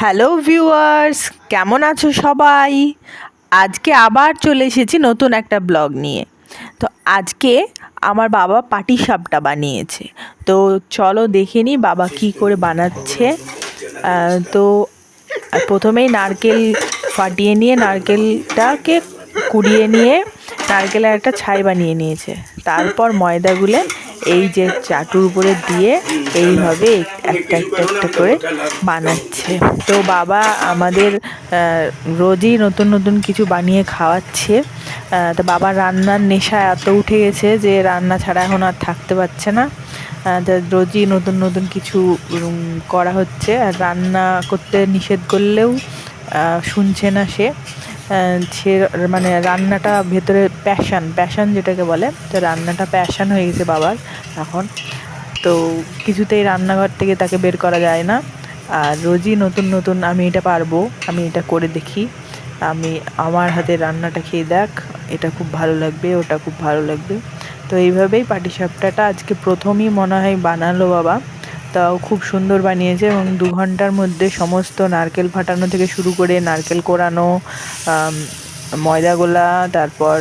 Hello viewers, কেমন আছো সবাই? আজকে আবার চলে এসেছি নতুন একটা ব্লগ নিয়ে। তো আজকে আমার বাবা পাটিসাপটা বানিয়েছে। তো চলো দেখে নিই বাবা কী করে বানাচ্ছে। তো প্রথমেই নারকেল ফাটিয়ে নিয়ে নারকেলটাকে কুড়িয়ে নিয়ে নারকেলের একটা ছাই বানিয়ে নিয়েছে। তারপর ময়দা গুলে এই যে চাটুর উপরে দিয়ে এইভাবে একটা একটা একটা করে বানাচ্ছে। তো বাবা আমাদের রোজই নতুন নতুন কিছু বানিয়ে খাওয়াচ্ছে। তো বাবার রান্নার নেশা এত উঠে গেছে যে রান্না ছাড়া এখন আর থাকতে পারছে না। রোজই নতুন নতুন কিছু করা হচ্ছে। আর রান্না করতে নিষেধ করলেও শুনছে না সে। সে মানে রান্নাটা ভেতরে প্যাশান যেটাকে বলে, তো রান্নাটা প্যাশান হয়ে গেছে বাবার এখন। তো কিছুতেই রান্নাঘর থেকে তাকে বের করা যায় না। আর রোজই নতুন নতুন আমি এটা পারবো, আমি এটা করে দেখি, আমার হাতে রান্নাটা খেয়ে দেখ, এটা খুব ভালো লাগবে, ওটা খুব ভালো লাগবে। তো এইভাবেই পাটিসাপটাটা আজকে প্রথমই মনে হয় বানালো বাবা। তাও খুব সুন্দর বানিয়েছে এবং 2 ঘন্টার মধ্যে সমস্ত নারকেল ফাটানো থেকে শুরু করে নারকেল কোড়ানো, ময়দা গোলা, তারপর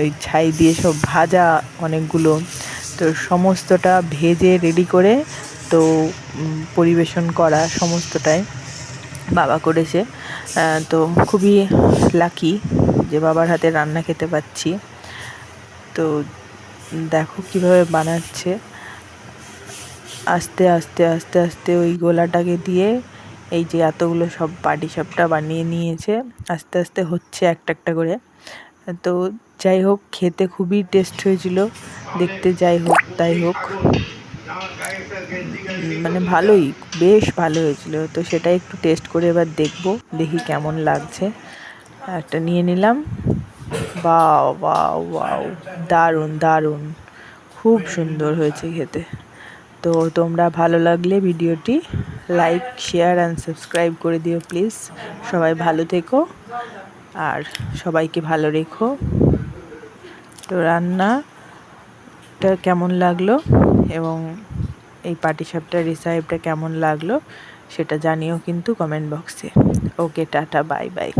ওই ছাই দিয়ে সব ভাজা অনেকগুলো, তো সমস্তটা ভেজে রেডি করে তো পরিবেশন করা সমস্তটাই বাবা করেছে। তো খুবই লাকি যে বাবার হাতে রান্না খেতে পাচ্ছি। তো দেখো কীভাবে বানাচ্ছে। আস্তে আস্তে আস্তে আস্তে ওই গোলাটাকে দিয়ে এই যে এতগুলো সব পাটিসাপটা বানিয়ে নিয়েছে, আস্তে আস্তে হচ্ছে একটা একটা করে। তো যাই হোক, খেতে খুবই টেস্ট হয়েছিল, দেখতে যাই হোক তাই হোক, মানে ভালোই, বেশ ভালো হয়েছিল। তো সেটাই একটু টেস্ট করে এবার দেখি কেমন লাগছে। একটা নিয়ে নিলাম। বাও বাও বাও, দারুণ দারুণ, খুব সুন্দর হয়েছে খেতে। তো তোমরা ভালো লাগলে ভিডিওটি লাইক, শেয়ার অ্যান্ড সাবস্ক্রাইব করে দিও প্লিজ। সবাই ভালো থেকো আর সবাইকে ভালো রেখো। তো রান্নাটা কেমন লাগলো এবং এই পাটিসাপটার রেসিপিটা কেমন লাগলো সেটা জানিও কিন্তু কমেন্ট বক্সে। ওকে, টাটা, বাই বাই।